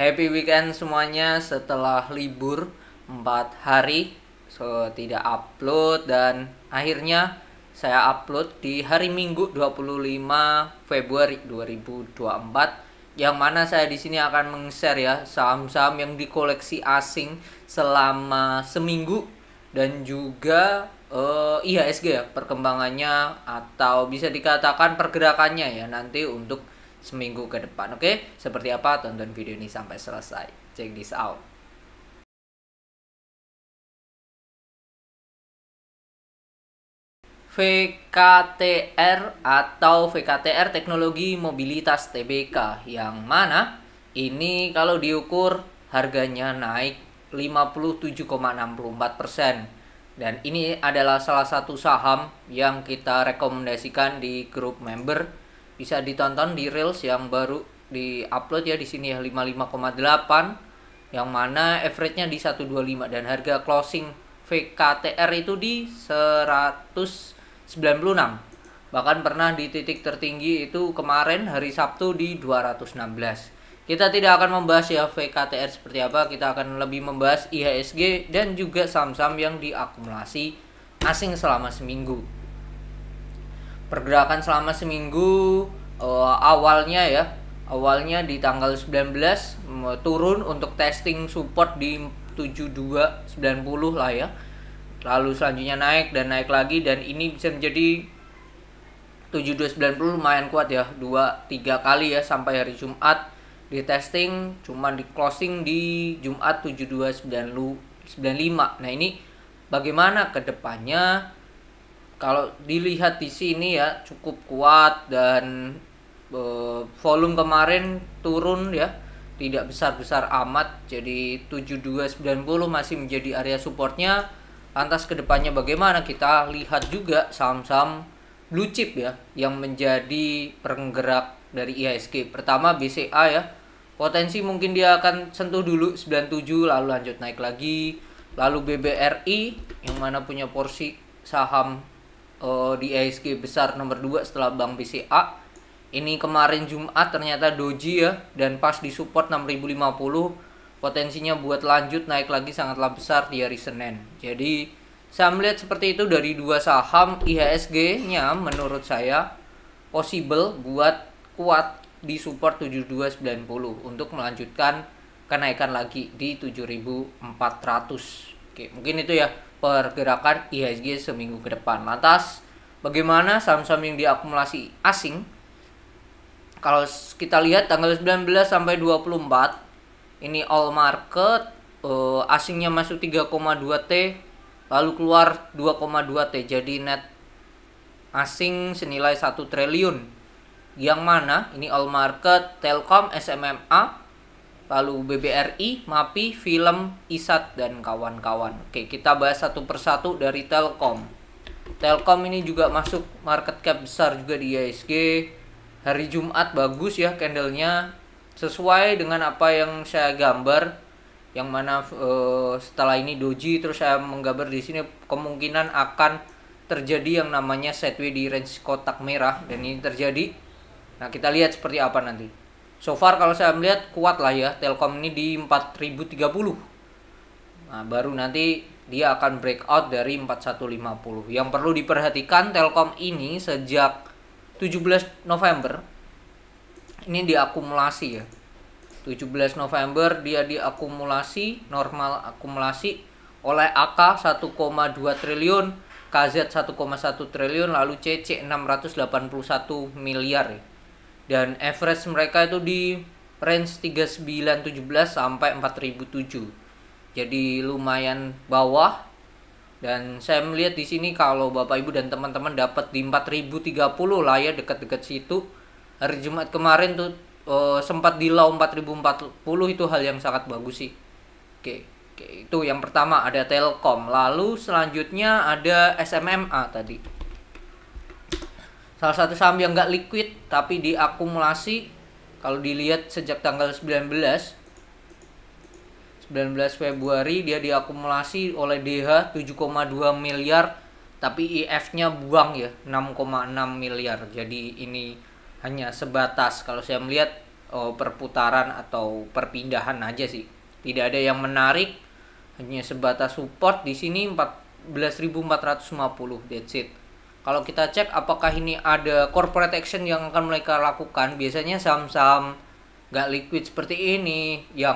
Happy weekend semuanya setelah libur 4 hari. Tidak upload dan akhirnya saya upload di hari Minggu 25 Februari 2024, yang mana saya di sini akan meng-share ya saham-saham yang dikoleksi asing selama seminggu dan juga IHSG ya, perkembangannya atau bisa dikatakan pergerakannya ya nanti untuk seminggu ke depan. Oke, seperti apa? Tonton video ini sampai selesai. Check this out. VKTR atau VKTR Teknologi Mobilitas Tbk, yang mana ini kalau diukur harganya naik 57,64%. Dan ini adalah salah satu saham yang kita rekomendasikan di grup member. Bisa ditonton di reels yang baru di-upload ya di sini ya, 55,8, yang mana average-nya di 125 dan harga closing VKTR itu di 196. Bahkan pernah di titik tertinggi itu kemarin hari Sabtu di 216. Kita tidak akan membahas ya VKTR seperti apa, kita akan lebih membahas IHSG dan juga saham-saham yang diakumulasi asing selama seminggu. Pergerakan selama seminggu awalnya di tanggal 19 turun untuk testing support di 7290 lah ya. Lalu selanjutnya naik dan naik lagi, dan ini bisa menjadi 7290 lumayan kuat ya, 2-3 kali ya sampai hari Jumat di testing, cuman di closing di Jumat 7295. Nah, ini bagaimana ke depannya? Kalau dilihat di sini ya cukup kuat, dan volume kemarin turun ya, tidak besar-besar amat. Jadi 7290 masih menjadi area supportnya. Lantas kedepannya bagaimana? Kita lihat juga saham-saham blue chip ya yang menjadi penggerak dari IHSG. Pertama BCA ya, potensi mungkin dia akan sentuh dulu 97 lalu lanjut naik lagi. Lalu BBRI yang mana punya porsi saham di IHSG besar nomor 2 setelah Bank BCA. Ini kemarin Jumat ternyata doji ya, dan pas di support 6050, potensinya buat lanjut naik lagi sangatlah besar di hari Senin. Jadi saya melihat seperti itu dari dua saham. IHSG-nya menurut saya possible buat kuat di support 7290 untuk melanjutkan kenaikan lagi di 7400. Oke, mungkin itu ya pergerakan IHSG seminggu ke depan. Lantas bagaimana saham-saham yang diakumulasi asing? Kalau kita lihat tanggal 19 sampai 24 ini all market, asingnya masuk 3,2 T, lalu keluar 2,2 T, jadi net asing senilai 1 triliun. Yang mana ini all market Telkom, SMMA, lalu BBRI, MAPI, Film, ISAT, dan kawan-kawan. Oke, kita bahas satu persatu dari Telkom. Telkom ini juga masuk market cap besar juga di IHSG. Hari Jumat bagus ya candlenya, sesuai dengan apa yang saya gambar, yang mana setelah ini doji, terus saya menggambar di sini kemungkinan akan terjadi yang namanya sideways di range kotak merah, dan ini terjadi. Nah, kita lihat seperti apa nanti. So far kalau saya melihat kuat lah ya Telkom ini di 4030. Nah, baru nanti dia akan breakout dari 4150. Yang perlu diperhatikan, Telkom ini sejak 17 November ini diakumulasi ya. 17 November dia diakumulasi, normal akumulasi oleh AK 1,2 triliun, KZ 1,1 triliun, lalu CC 681 miliar ya. Dan average mereka itu di range 3917 sampai 4007. Jadi lumayan bawah. Dan saya melihat di sini kalau Bapak Ibu dan teman-teman dapat di 4030 lah ya, dekat-dekat situ. Hari Jumat kemarin tuh sempat di low 4040, itu hal yang sangat bagus sih. Oke, itu yang pertama ada Telkom. Lalu selanjutnya ada SMMA tadi. Salah satu saham yang nggak liquid tapi diakumulasi. Kalau dilihat sejak tanggal 19 Februari dia diakumulasi oleh DH 7,2 miliar, tapi IF-nya buang ya 6,6 miliar. Jadi ini hanya sebatas, kalau saya melihat perputaran atau perpindahan aja sih. Tidak ada yang menarik, hanya sebatas support di sini 14.450, that's it. Kalau kita cek apakah ini ada corporate action yang akan mereka lakukan, biasanya saham-saham gak liquid seperti ini yang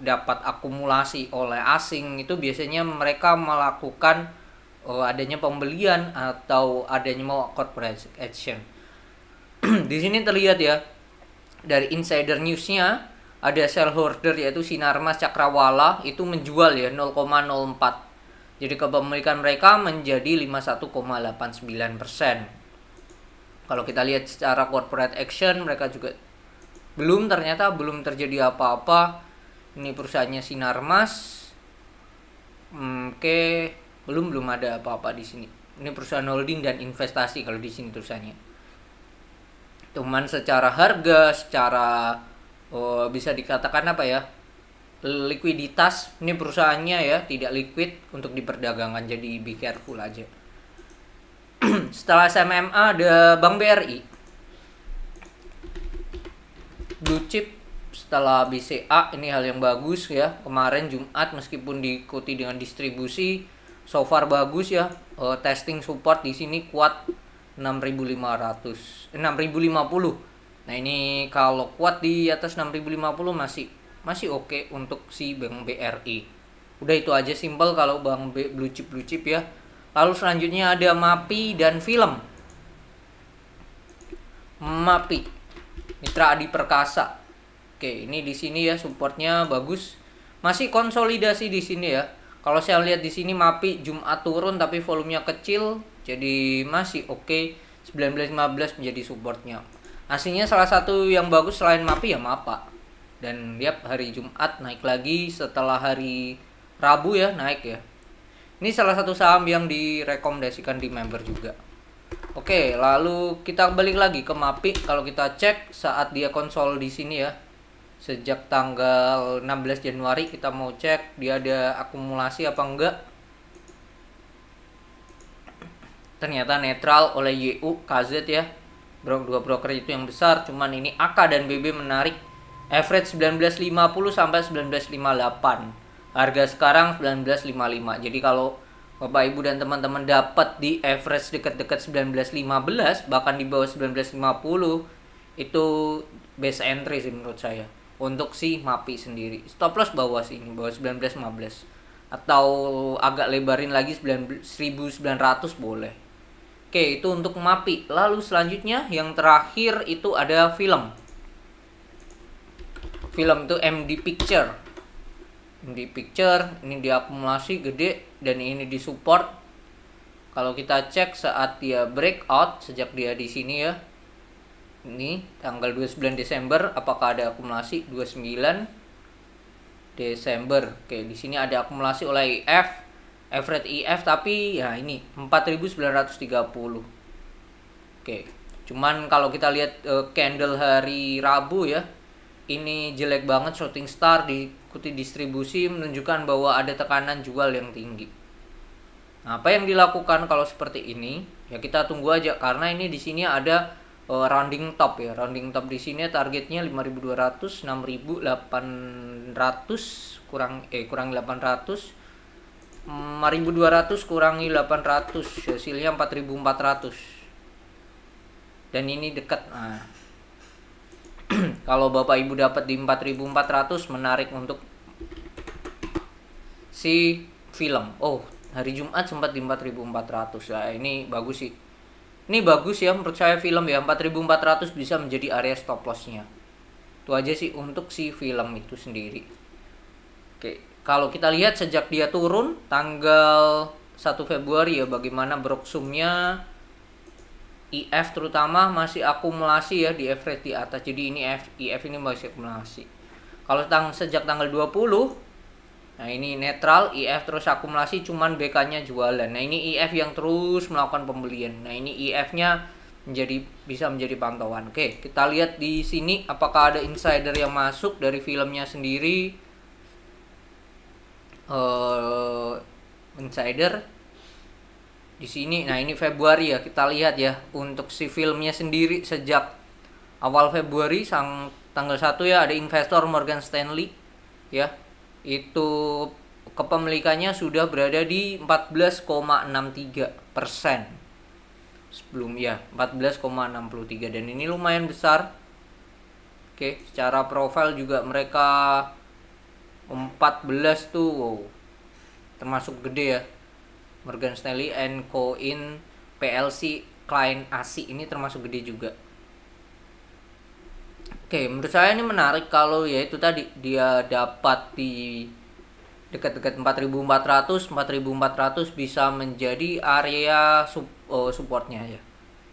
dapat akumulasi oleh asing itu biasanya mereka melakukan adanya pembelian atau adanya mau corporate action. Di sini terlihat ya dari insider newsnya ada sell holder yaitu Sinarmas Cakrawala itu menjual ya 0,04. Jadi kepemilikan mereka menjadi 51,89%. Kalau kita lihat secara corporate action mereka juga ternyata belum terjadi apa-apa. Ini perusahaannya Sinarmas. Oke, belum ada apa-apa di sini. Ini perusahaan holding dan investasi kalau di sini tulisannya. Cuman secara harga, secara bisa dikatakan apa ya? Likuiditas, ini perusahaannya ya tidak liquid untuk diperdagangkan, jadi be careful aja. Setelah SMMA ada Bank BRI. Blue chip setelah BCA ini hal yang bagus ya. Kemarin Jumat meskipun diikuti dengan distribusi so far bagus ya. Testing support di sini kuat 6.500, 6.050. Nah, ini kalau kuat di atas 6.050 masih oke untuk si Bank BRI. Udah itu aja simple kalau blue chip ya. Lalu selanjutnya ada MAPI dan film. MAPI Mitra Adi Perkasa. Oke, ini di sini ya supportnya bagus. Masih konsolidasi di sini ya. Kalau saya lihat di sini MAPI Jumat turun tapi volumenya kecil, jadi masih oke. 19.15 menjadi supportnya. Aslinya salah satu yang bagus selain MAPI ya MAPA. Dan lihat hari Jumat naik lagi setelah hari Rabu ya naik ya. Ini salah satu saham yang direkomendasikan di member juga. Oke, lalu kita balik lagi ke MAPI. Kalau kita cek saat dia konsol di sini ya, sejak tanggal 16 Januari kita mau cek dia ada akumulasi apa enggak. Ternyata netral oleh YU, KZ ya. Dua broker itu yang besar, cuman ini AK dan BB menarik. Average 19.50 sampai 19.58. Harga sekarang 19.55. Jadi kalau Bapak Ibu dan teman-teman dapat di average dekat-dekat 19.15 bahkan di bawah 19.50 itu best entry sih menurut saya untuk si MAPI sendiri. Stop loss bawah sini, bawah 19.15 atau agak lebarin lagi 1.900 boleh. Oke, itu untuk MAPI. Lalu selanjutnya yang terakhir itu ada film. Film itu MD Picture. Di picture ini diakumulasi gede dan ini disupport. Kalau kita cek saat dia breakout sejak dia di sini ya. Ini tanggal 29 Desember apakah ada akumulasi 29 Desember. Oke, di sini ada akumulasi oleh IF, average IF tapi ya ini 4.930. Oke. Cuman kalau kita lihat candle hari Rabu ya, ini jelek banget, shooting star diikuti distribusi menunjukkan bahwa ada tekanan jual yang tinggi. Nah, apa yang dilakukan kalau seperti ini? Ya kita tunggu aja karena ini di sini ada rounding top ya. Rounding top di sini targetnya 5.200, 6.800 kurangi 800. 5.200 kurangi 800 hasilnya 4.400. Dan ini dekat. Nah, kalau Bapak Ibu dapat di 4.400 menarik untuk si film. Oh, hari Jumat sempat di 4.400. Nah, ini bagus sih. Ini bagus ya menurut saya film ya. 4.400 bisa menjadi area stop loss-nya. Itu aja sih untuk si film itu sendiri. Oke, kalau kita lihat sejak dia turun tanggal 1 Februari ya bagaimana broksumnya IF terutama masih akumulasi ya di average di atas. Jadi ini IF ini masih akumulasi. Kalau sejak tanggal 20, nah ini netral, IF terus akumulasi cuman BK-nya jualan. Nah, ini IF yang terus melakukan pembelian. Nah, ini IF-nya bisa menjadi pantauan. Oke, kita lihat di sini apakah ada insider yang masuk dari filmnya sendiri. Insider di sini. Nah, ini Februari ya, kita lihat ya untuk si filmnya sendiri sejak awal Februari tanggal 1 ya, ada investor Morgan Stanley ya. Itu kepemilikannya sudah berada di 14,63%. Sebelum ya 14,63, dan ini lumayan besar. Oke, secara profil juga mereka 14 tuh, wow, termasuk gede ya. Morgan Stanley and Co. in PLC Client ASI ini termasuk gede juga. Oke, menurut saya ini menarik kalau ya itu tadi dia dapat di dekat-dekat 4.400 bisa menjadi area supportnya ya.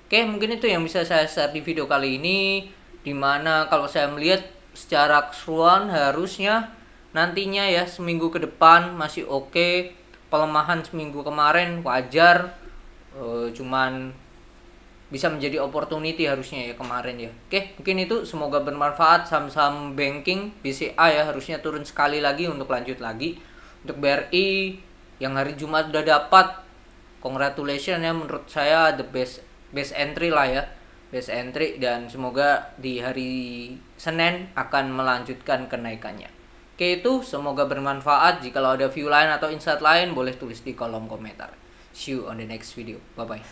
Oke, mungkin itu yang bisa saya share di video kali ini, dimana kalau saya melihat secara keseluruhan harusnya nantinya ya seminggu ke depan masih oke. Pelemahan seminggu kemarin wajar, cuman bisa menjadi opportunity harusnya ya kemarin ya. Oke, mungkin itu, semoga bermanfaat. Saham-saham banking BCA ya harusnya turun sekali lagi untuk lanjut lagi. Untuk BRI yang hari Jumat udah dapat, congratulations ya, menurut saya the best entry lah ya, best entry, dan semoga di hari Senin akan melanjutkan kenaikannya. Oke, itu semoga bermanfaat. Jika ada view lain atau insight lain boleh tulis di kolom komentar. See you on the next video. Bye bye.